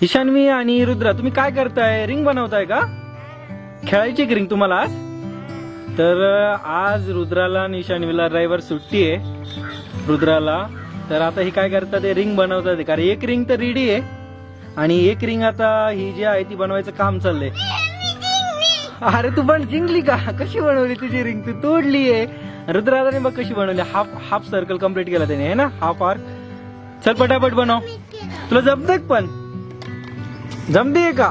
ईशान्वी आणि रुद्रा, तुम्ही काय करताय? रिंग बनवताय का? खेळायची रिंग तुम्हाला आज? तर आज रुद्राला आणि ईशान्वीला रविवार सुट्टी आहे रुद्राला. तर आता ही काय करतात, रिंग बनवतात. कारण एक रिंग तर रेडी आहे आणि एक रिंग आता ही जी आहे ती बनवायचं काम चाललंय. अरे तू पण जिंकली का? कशी बनवली तुझी रिंग? तू तोडली आहे. रुद्राला बघ कशी बनवली. हाफ सर्कल कम्प्लीट केला त्याने, है ना? Half arc. चल पटापट बनव. तुला जमतंय पण? जमते का?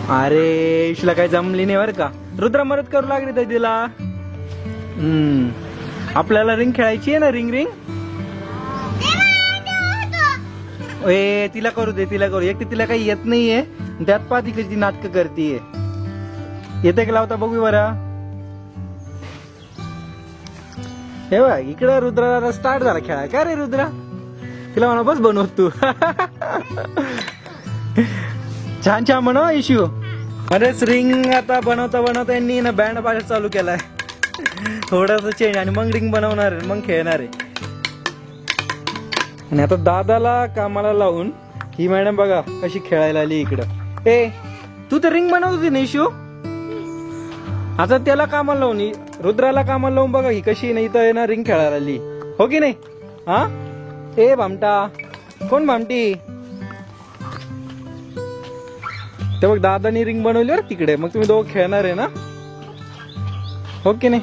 अरे इशला काय जमली नाही बरं का. रुद्रा मदत करू लागली तर तिला. आपल्याला रिंग खेळायची आहे ना, रिंग रिंग. ए तिला करू दे, तिला करू. एक तर तिला काही येत नाहीये, त्यात पा ती कशी नाटक करतीये. येते का लावता बघू बरं. हे बघ इकडं रुद्रा स्टार्ट झाला खेळा. काय रे रुद्रा? तिला म्हणा बस बनवत तू. छान छान बनव इशू. अरेच रिंग आता बनवता बनवता यांनी ना बँड बाजा चालू केलाय. थोडस चेंज आणि मग रिंग बनवणार आहे, मग खेळणार आहे. आणि आता दादाला कामाला लावून ही मॅडम बघा कशी खेळायला आली इकडं. ए तू तर रिंग बनवत होती ना इशू. आता त्याला कामाला लावून, रुद्राला कामाला लावून बघा ही कशी नाही तर ना रिंग खेळायला आली. हो की नाही? हा ए भामटा. कोण भामटी? ते बघ दादानी रिंग बनवली बरं तिकडे. मग तुम्ही दोघं खेळणार आहे ना? हो की नाही?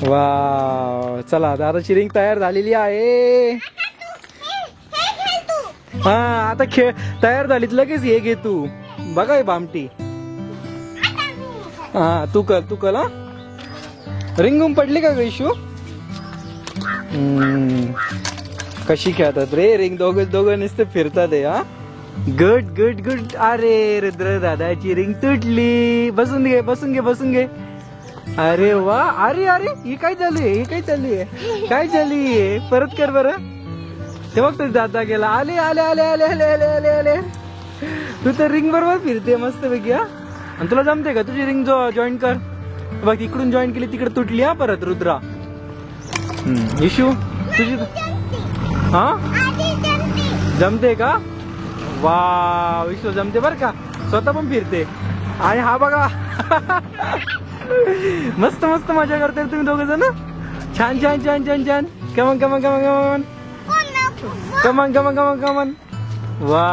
वा चला दादाची रिंग तयार झालेली आहे. हा आता खेळ तयार झाली लगेच हे घे तू. बघा हे भामटी. हा तू कर हा. रिंग पडली का ग इशू? कशी खेळतात रे रिंग. दोघं नुसते फिरतात आहे. हा गुड गुड गुड. अरे रुद्र दादाची रिंग तुटली. बसून घे. अरे वा. अरे ही काय चालू आहे? काय चालली परत कर बरं. ते बघ तुझा दादा गेला. आले. तू तर रिंग बरोबर फिरते मस्त पैकी. हा आणि तुला जमते का? तुझी रिंग जॉईन कर. बघ इकडून जॉईन केली तिकडे तुटली. हा परत रुद्रा. इशू तुझी हा जमते का? वा विश्व जमते बर का. स्वतः पण फिरते. आणि हा बघा मस्त मजा करते तुम्ही दोघं जण. छान. कमन. वा